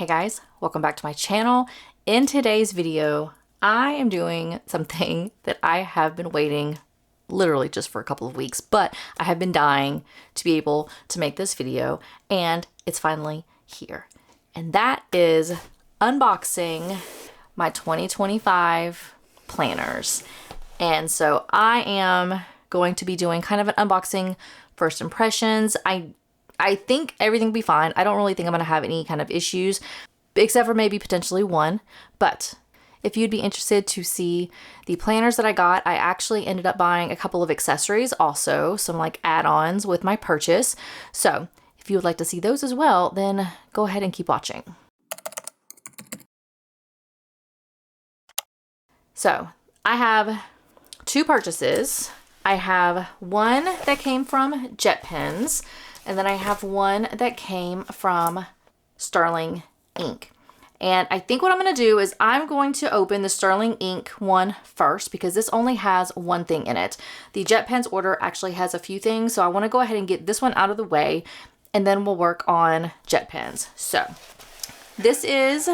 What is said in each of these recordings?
Hey guys, welcome back to my channel. In today's video, I am doing something that I have been waiting literally just for a couple of weeks, but I have been dying to be able to make this video, and it's finally here. And that is unboxing my 2025 planners. And so I am going to be doing kind of an unboxing first impressions. I think everything will be fine. I don't really think I'm going to have any kind of issues, except for maybe potentially one. But if you'd be interested to see the planners that I got, I actually ended up buying a couple of accessories also, some like add-ons with my purchase. So if you would like to see those as well, then go ahead and keep watching. So I have two purchases. I have one that came from Jetpens, and then I have one that came from Sterling Ink. And I think what I'm going to do is I'm going to open the Sterling Ink one first because this only has one thing in it. The Jetpens order actually has a few things, so I want to go ahead and get this one out of the way, and then we'll work on Jetpens. So this is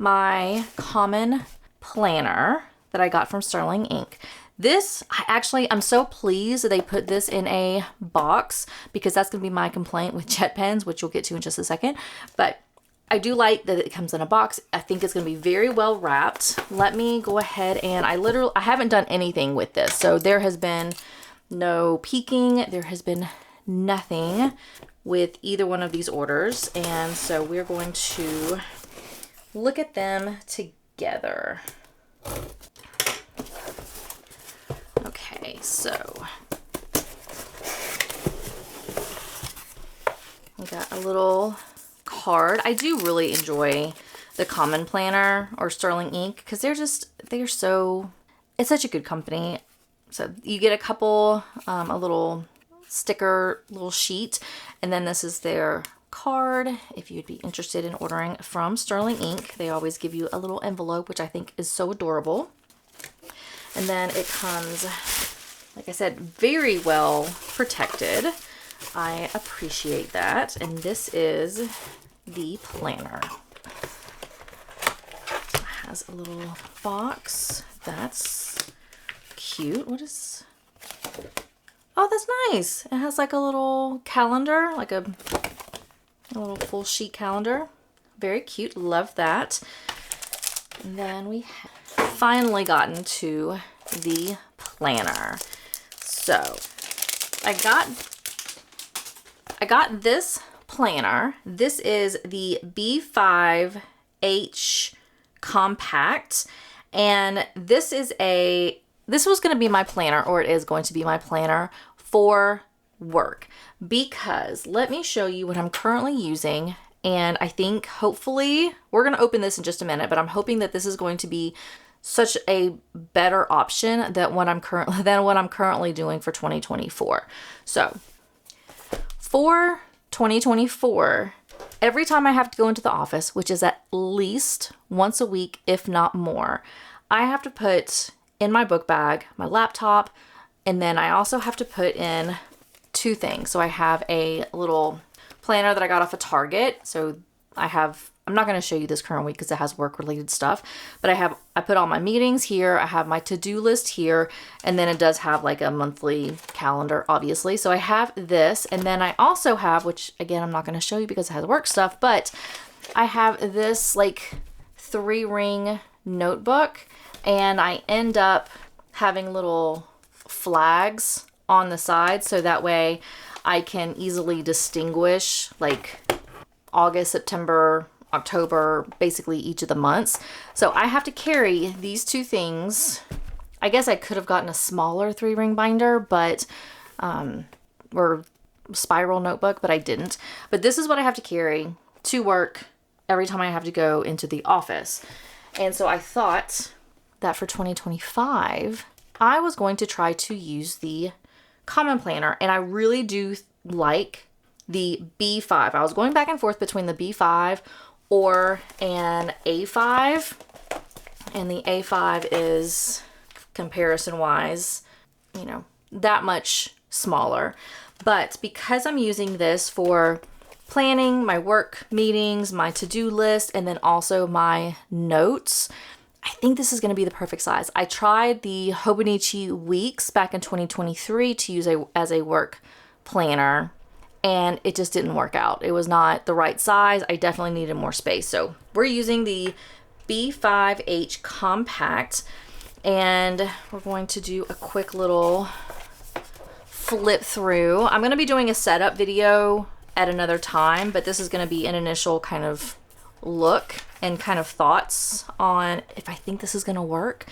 my common planner that I got from Sterling Ink. This, I'm so pleased that they put this in a box because that's going to be my complaint with Jetpens, which we'll get to in just a second. But I do like that it comes in a box. I think it's going to be very well wrapped. Let me go ahead and I haven't done anything with this. So there has been no peeking. There has been nothing with either one of these orders. And so we're going to look at them together. Okay, so we got a little card. I do really enjoy the Common Planner or Sterling Ink because it's such a good company. So you get a couple, a little sticker, little sheet, and then this is their card. If you'd be interested in ordering from Sterling Ink, they always give you a little envelope, which I think is so adorable. And then it comes, like I said, very well protected. I appreciate that. And this is the planner. It has a little box. That's cute. Oh, that's nice. It has like a little calendar, like a little full sheet calendar. Very cute. Love that. And then we have finally gotten to the planner. So I got this planner. This is the B5H Compact, and this was going to be my planner, or it is going to be my planner for work, because let me show you what I'm currently using. And I think hopefully we're going to open this in just a minute, but I'm hoping that this is going to be such a better option than what I'm currently doing for 2024. So for 2024, every time I have to go into the office, which is at least once a week, if not more, I have to put in my book bag my laptop, and then I also have to put in two things. So I have a little planner that I got off of Target. So I'm not going to show you this current week because it has work related stuff, but I put all my meetings here. I have my to-do list here, and then it does have like a monthly calendar, obviously. So I have this, and then I also have, which again, I'm not going to show you because it has work stuff, but I have this like 3-ring notebook, and I end up having little flags on the side so that way I can easily distinguish like August, September, October, basically each of the months. So I have to carry these two things. I guess I could have gotten a smaller 3-ring binder, but or spiral notebook, but I didn't. But this is what I have to carry to work every time I have to go into the office. And so I thought that for 2025, I was going to try to use the Common Planner, and I really do like the B5. I was going back and forth between the B5 or an A5, and the A5 is comparison wise, that much smaller. But because I'm using this for planning, my work meetings, my to-do list, and then also my notes. I think this is going to be the perfect size. I tried the Hobonichi Weeks back in 2023 to use as a work planner, and it just didn't work out. It was not the right size. I definitely needed more space. So we're using the B5H Compact, and we're going to do a quick little flip through. I'm going to be doing a setup video at another time, but this is going to be an initial kind of look and kind of thoughts on if I think this is going to work.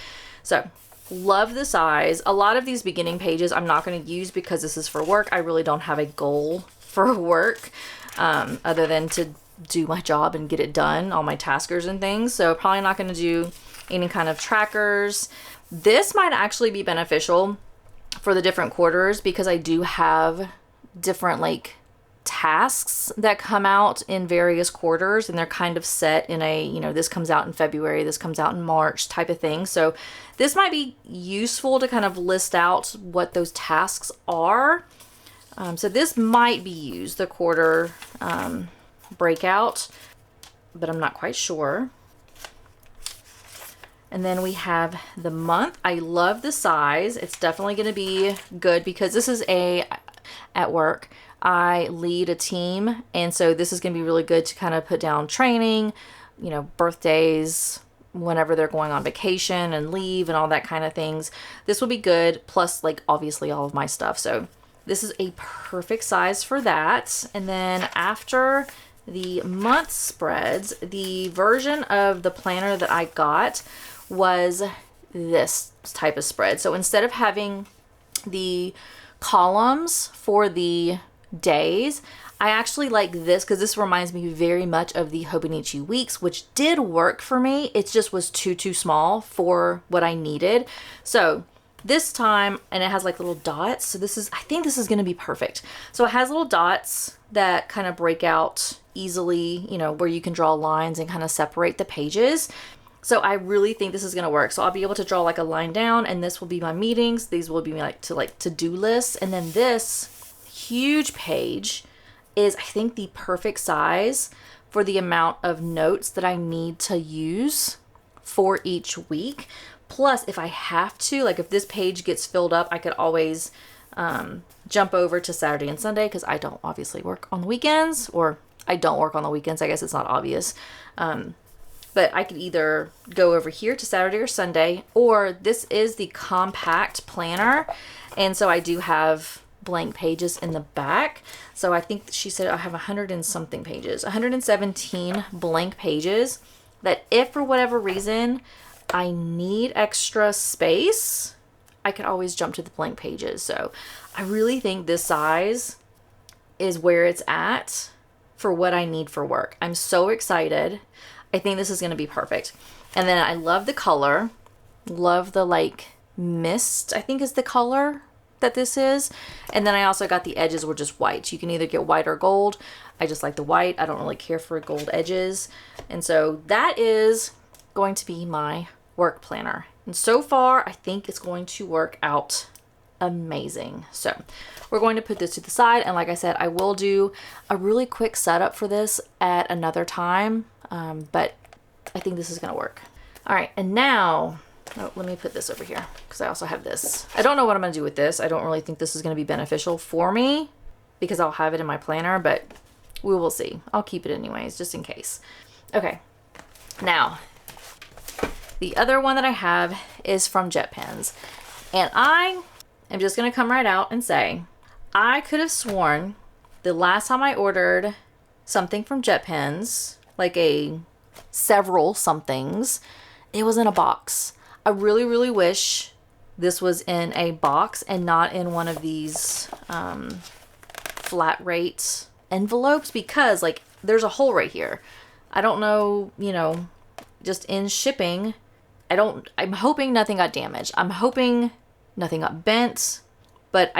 So love the size. A lot of these beginning pages I'm not going to use because this is for work. I really don't have a goal for work other than to do my job and get it done, all my taskers and things. So probably not going to do any kind of trackers. This might actually be beneficial for the different quarters because I do have different like tasks that come out in various quarters, and they're kind of set in a, you know, this comes out in February, this comes out in March type of thing. So this might be useful to kind of list out what those tasks are. So this might be used, the quarter breakout, but I'm not quite sure. And then we have the month. I love the size. It's definitely going to be good because this is at work, I lead a team, and so this is going to be really good to kind of put down training, you know, birthdays, whenever they're going on vacation and leave and all that kind of things. This will be good, plus like obviously all of my stuff. So this is a perfect size for that. And then after the month spreads, the version of the planner that I got was this type of spread. So instead of having the columns for the days, I actually like this because this reminds me very much of the Hobonichi Weeks, which did work for me. It just was too small for what I needed. So this time, and it has like little dots. So this is, I think this is going to be perfect. So it has little dots that kind of break out easily, you know, where you can draw lines and kind of separate the pages. So I really think this is going to work. So I'll be able to draw like a line down, and this will be my meetings. These will be like to-do lists. And then this huge page is, I think, the perfect size for the amount of notes that I need to use for each week. Plus, if I have to, like if this page gets filled up, I could always jump over to Saturday and Sunday because I don't obviously work on the weekends, or I don't work on the weekends. I guess it's not obvious. But I could either go over here to Saturday or Sunday, or this is the compact planner. And so I do have blank pages in the back. So I think she said I have 100 and something pages, 117 blank pages that if for whatever reason I need extra space, I could always jump to the blank pages. So I really think this size is where it's at for what I need for work. I'm so excited. I think this is going to be perfect. And then I love the color, love the like mist, I think is the color that this is. And then I also got the edges were just white. You can either get white or gold. I just like the white. I don't really care for gold edges. And so that is going to be my work planner. And so far, I think it's going to work out amazing. So we're going to put this to the side. And like I said, I will do a really quick setup for this at another time. But I think this is going to work. All right. And now, oh, let me put this over here because I also have this. I don't know what I'm going to do with this. I don't really think this is going to be beneficial for me because I'll have it in my planner, but we will see. I'll keep it anyways, just in case. Okay. Now, the other one that I have is from Jetpens. And I am just going to come right out and say, I could have sworn the last time I ordered something from Jetpens, like several somethings, it was in a box. I really, really wish this was in a box and not in one of these flat rate envelopes, because like there's a hole right here. I don't know, you know, just in shipping, I'm hoping nothing got damaged. I'm hoping nothing got bent, but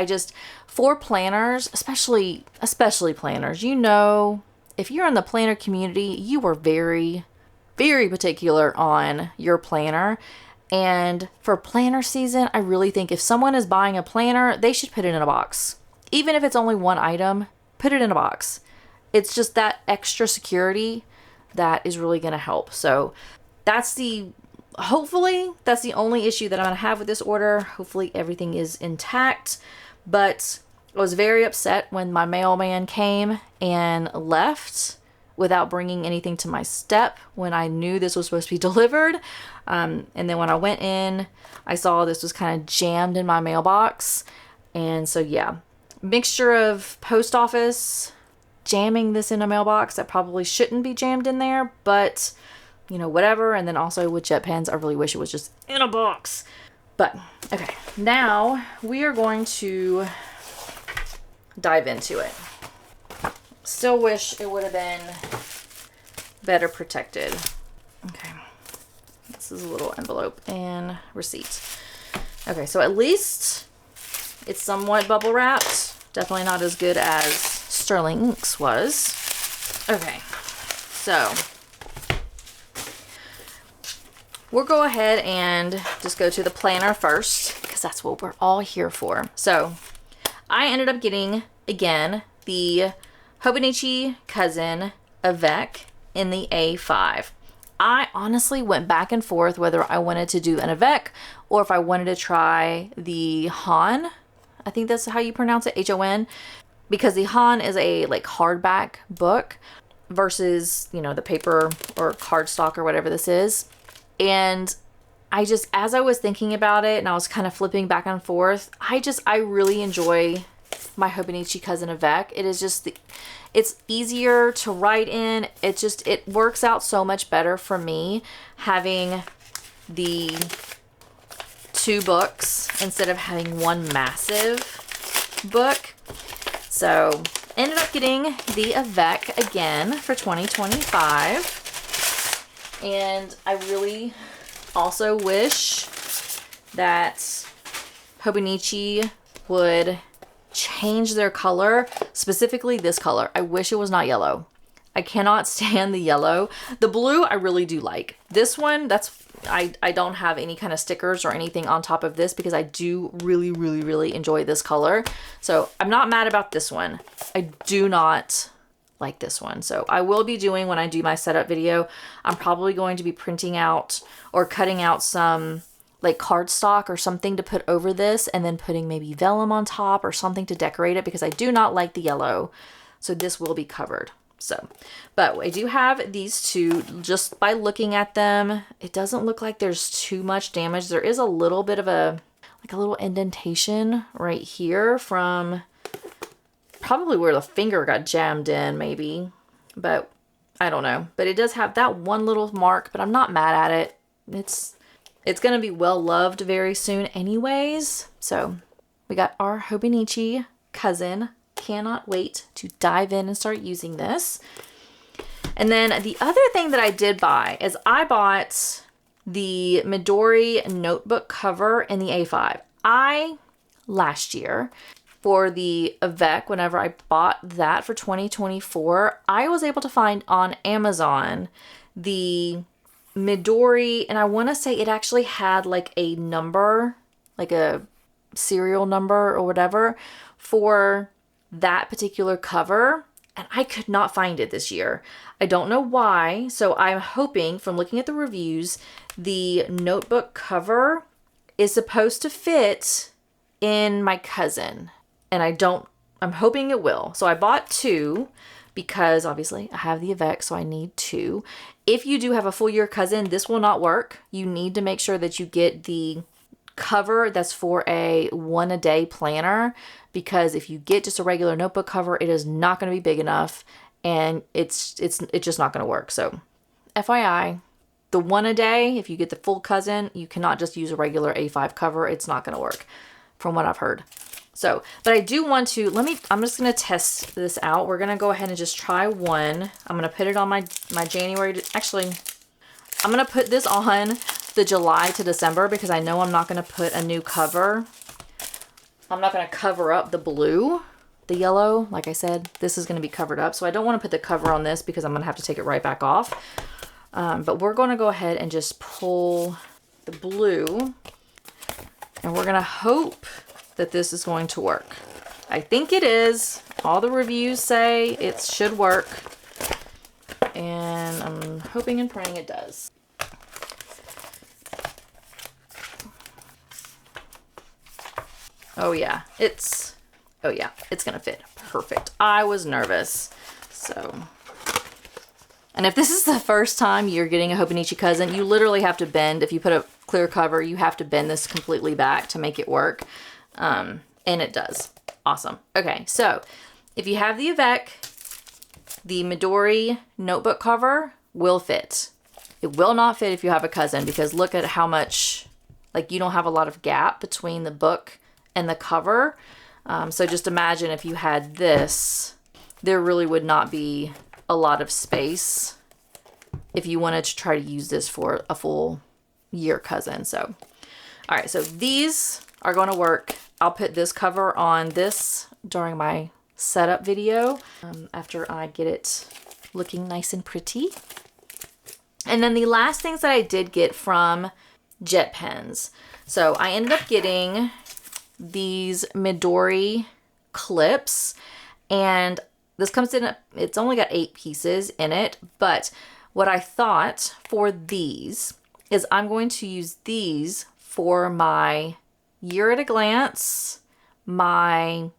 for planners, especially planners, you know, if you're in the planner community, you are very, very particular on your planner. And for planner season, I really think if someone is buying a planner, they should put it in a box. Even if it's only one item, put it in a box. it's just that extra security that is really going to help. So hopefully that's the only issue that I'm going to have with this order. Hopefully everything is intact, but I was very upset when my mailman came and left without bringing anything to my step when I knew this was supposed to be delivered. And then when I went in, I saw this was kind of jammed in my mailbox. And so yeah, mixture of post office jamming this in a mailbox that probably shouldn't be jammed in there, but you know, whatever. And then also with Jetpens, I really wish it was just in a box. But okay, now we are going to dive into it. Still wish it would have been better protected. Okay, this is a little envelope and receipt. Okay, so at least it's somewhat bubble wrapped. Definitely not as good as Sterling Inks was. Okay, so we'll go ahead and just go to the planner first because that's what we're all here for. So I ended up getting, again, the Hobonichi Cousin Avec in the A5. I honestly went back and forth whether I wanted to do an Avec or if I wanted to try the Han. I think that's how you pronounce it, Hon, because the Han is a like hardback book versus, you know, the paper or cardstock or whatever this is. And I just, as I was thinking about it and I was kind of flipping back and forth, I really enjoy my Hobonichi Cousin Avec. It is just, it's easier to write in. It works out so much better for me having the two books instead of having one massive book. So ended up getting the Avec again for 2025. And I really also wish that Hobonichi would change their color, specifically this color. I wish it was not yellow. I cannot stand the yellow. The blue I really do like. This one, I don't have any kind of stickers or anything on top of this because I do really enjoy this color. So I'm not mad about this one. I do not like this one. So I will be doing, when I do my setup video, I'm probably going to be printing out or cutting out some like cardstock or something to put over this and then putting maybe vellum on top or something to decorate it because I do not like the yellow. So this will be covered. So, but I do have these two. Just by looking at them, it doesn't look like there's too much damage. There is a little bit of a little indentation right here from probably where the finger got jammed in maybe, but I don't know. But it does have that one little mark, but I'm not mad at it. It's going to be well loved very soon anyways. So we got our Hobonichi Cousin. Cannot wait to dive in and start using this. And then the other thing that I did buy is I bought the Midori notebook cover in the A5. Last year for the Avec, whenever I bought that for 2024, I was able to find on Amazon the Midori, and I want to say it actually had like a number, like a serial number or whatever for that particular cover, and I could not find it this year. I don't know why. So I'm hoping, from looking at the reviews, the notebook cover is supposed to fit in my cousin, and I'm hoping it will. So I bought two because obviously I have the Avec, so I need two. If you do have a full year cousin, this will not work. You need to make sure that you get the cover that's for a 1-a-day planner, because if you get just a regular notebook cover, it is not going to be big enough and it's just not going to work. So FYI, the 1-a-day, if you get the full cousin, you cannot just use a regular A5 cover. It's not going to work from what I've heard. So, but I do want to, I'm just going to test this out. We're going to go ahead and just try one. I'm going to put it on my January, actually, I'm going to put this on the July to December because I know I'm not going to put a new cover. I'm not going to cover up the blue, the yellow. Like I said, this is going to be covered up. So I don't want to put the cover on this because I'm going to have to take it right back off. But we're going to go ahead and just pull the blue, and we're going to hope that this is going to work. I think it is. All the reviews say it should work. And I'm hoping and praying it does. Oh yeah, it's gonna fit perfect. I was nervous, so. And if this is the first time you're getting a Hobonichi cousin, you literally have to bend. If you put a clear cover, you have to bend this completely back to make it work. And it does. Awesome. Okay, so if you have the Avec, the Midori notebook cover will fit. It will not fit if you have a cousin, because look at how much, like, you don't have a lot of gap between the book and the cover. So just imagine if you had this, there really would not be a lot of space if you wanted to try to use this for a full year cousin. So, all right, so these are going to work. I'll put this cover on this during my setup video after I get it looking nice and pretty. And then the last things that I did get from Jetpens. So I ended up getting these Midori clips, and this comes in, it's only got 8 pieces in it, but what I thought for these is I'm going to use these for my year at a glance, my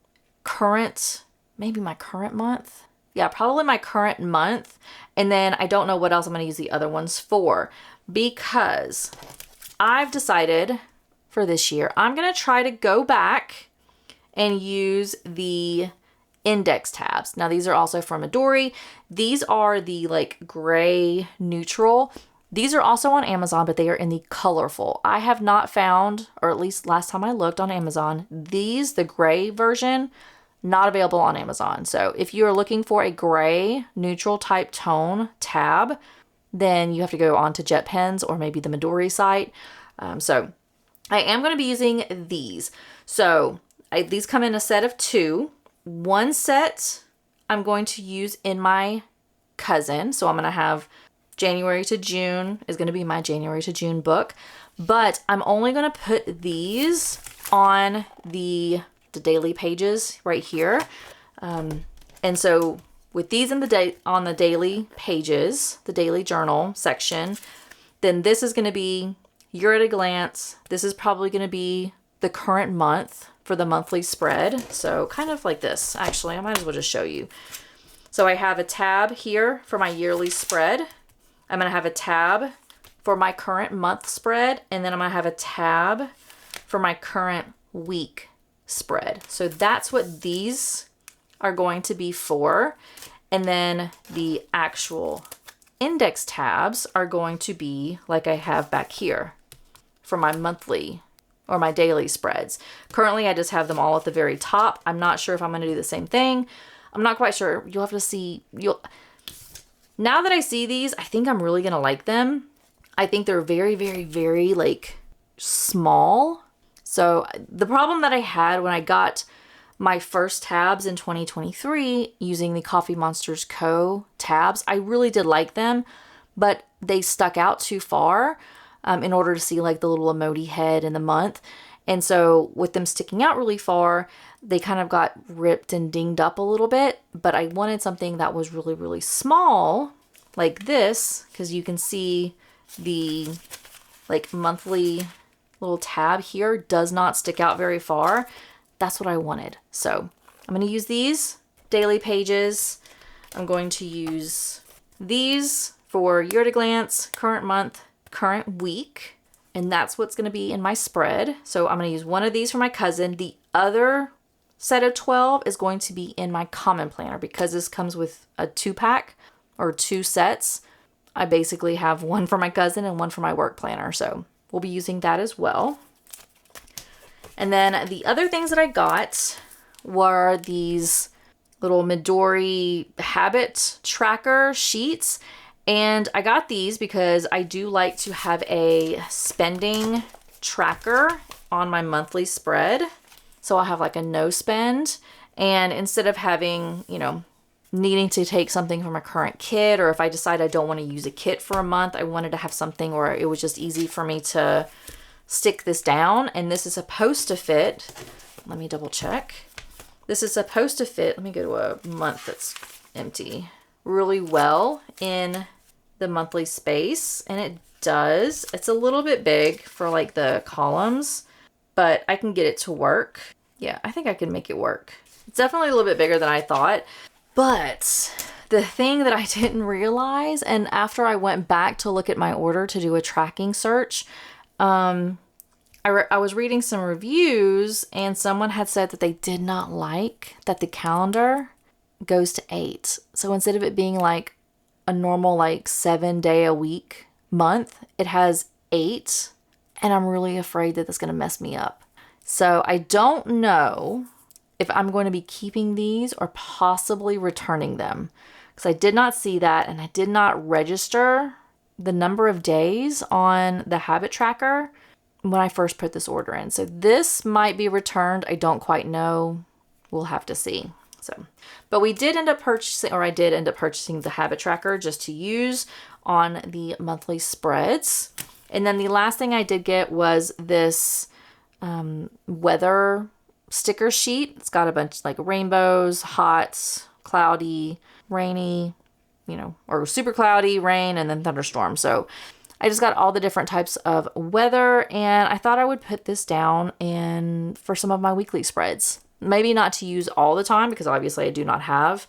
current, maybe my current month. Yeah, probably my current month. And then I don't know what else I'm going to use the other ones for, because I've decided for this year, I'm going to try to go back and use the index tabs. Now these are also from Midori. These are the like gray neutral. These are also on Amazon, but they are in the colorful. I have not found, or at least last time I looked on Amazon, these, the gray version, not available on Amazon. So if you are looking for a gray neutral type tone tab, then you have to go on to Jetpens or maybe the Midori site. So I am going to be using these. So these come in a set of 2. One set I'm going to use in my cousin. So I'm going to have January to June is going to be my January to June book. But I'm only going to put these on the daily pages right here. And so with these on the daily pages, the daily journal section, then this is going to be year at a glance. This is probably going to be the current month for the monthly spread. So kind of like this. Actually, I might as well just show you. So I have a tab here for my yearly spread. I'm going to have a tab for my current month spread. And then I'm going to have a tab for my current week spread. So that's what these are going to be for. And then the actual index tabs are going to be like I have back here for my monthly or my daily spreads. Currently, I just have them all at the very top. I'm not sure if I'm going to do the same thing. I'm not quite sure. You'll have to see. Now that I see these, I think I'm really going to like them. I think they're very, very, very like small. So the problem that I had when I got my first tabs in 2023 using the Coffee Monsters Co. tabs, I really did like them, but they stuck out too far in order to see like the little emoji head in the month. And so with them sticking out really far, they kind of got ripped and dinged up a little bit, but I wanted something that was really, really small like this, because you can see the like monthly little tab here does not stick out very far. That's what I wanted. So I'm going to use these daily pages. I'm going to use these for year at a glance, current month, current week, and that's what's going to be in my spread. So I'm going to use one of these for my cousin. The other set of 12 is going to be in my common planner, because this comes with a 2-pack or 2 sets. I basically have one for my cousin and one for my work planner. So we'll be using that as well. And then the other things that I got were these little Midori habit tracker sheets. And I got these because I do like to have a spending tracker on my monthly spread. So I'll have like a no spend. And instead of having, needing to take something from a current kit, or if I decide I don't want to use a kit for a month, I wanted to have something where it was just easy for me to stick this down. And this is supposed to fit, let me double check. This is supposed to fit, let me go to a month that's empty, really well in the monthly space, and it does. It's a little bit big for like the columns, but I can get it to work. Yeah, I think I can make it work. It's definitely a little bit bigger than I thought, but the thing that I didn't realize, and after I went back to look at my order to do a tracking search, I was reading some reviews, and someone had said that they did not like that the calendar goes to 8. So instead of it being like a normal like 7-day-a-week month, it has 8, and I'm really afraid that that's going to mess me up. So I don't know if I'm going to be keeping these or possibly returning them, because I did not see that, and I did not register the number of days on the habit tracker when I first put this order in. So this might be returned. I don't quite know. We'll have to see. So, but we did end up purchasing, or I did end up purchasing the habit tracker just to use on the monthly spreads. And then the last thing I did get was this weather sticker sheet. It's got a bunch like rainbows, hot, cloudy, rainy, or super cloudy, rain, and then thunderstorm. So I just got all the different types of weather, and I thought I would put this down for some of my weekly spreads. Maybe not to use all the time, because obviously I do not have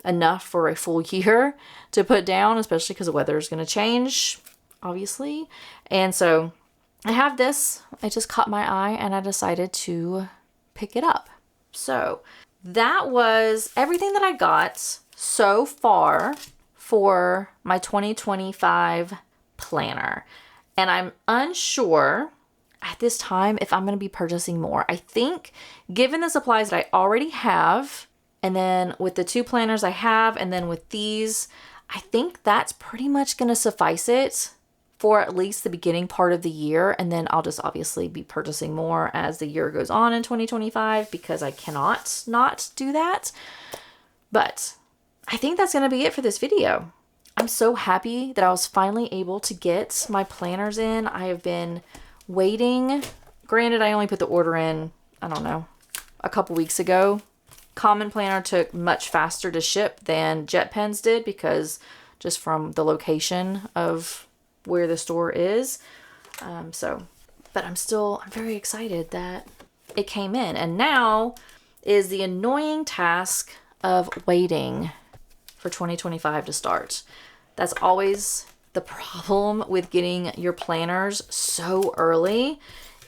enough for a full year to put down, especially because the weather is going to change, obviously. And so I have this. It just caught my eye, and I decided to pick it up. So that was everything that I got so far for my 2025 planner. And I'm unsure at this time if I'm going to be purchasing more. I think given the supplies that I already have, and then with the 2 planners I have, and then with these, I think that's pretty much going to suffice it for at least the beginning part of the year. And then I'll just obviously be purchasing more as the year goes on in 2025, because I cannot not do that. But I think that's going to be it for this video. I'm so happy that I was finally able to get my planners in. I have been waiting. Granted, I only put the order in, I don't know, a couple weeks ago. Common Planner took much faster to ship than Jetpens did, because just from the location of where the store is. But I'm very excited that it came in. And now is the annoying task of waiting for 2025 to start. That's always the problem with getting your planners so early,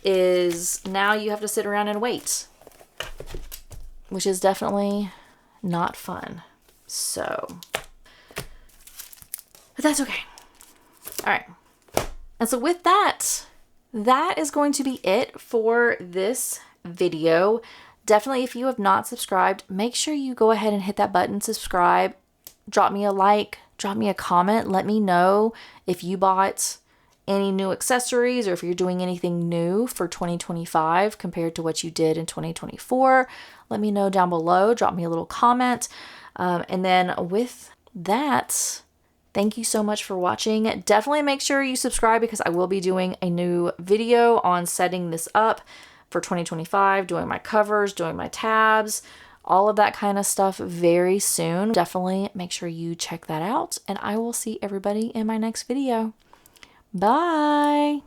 is now you have to sit around and wait, which is definitely not fun. So, but that's okay. All right. And so with that, that is going to be it for this video. Definitely, if you have not subscribed, make sure you go ahead and hit that button, subscribe, drop me a like, drop me a comment. Let me know if you bought any new accessories, or if you're doing anything new for 2025 compared to what you did in 2024. Let me know down below. Drop me a little comment. And then with that, thank you so much for watching. Definitely make sure you subscribe, because I will be doing a new video on setting this up for 2025, doing my covers, doing my tabs, all of that kind of stuff very soon. Definitely make sure you check that out, and I will see everybody in my next video. Bye.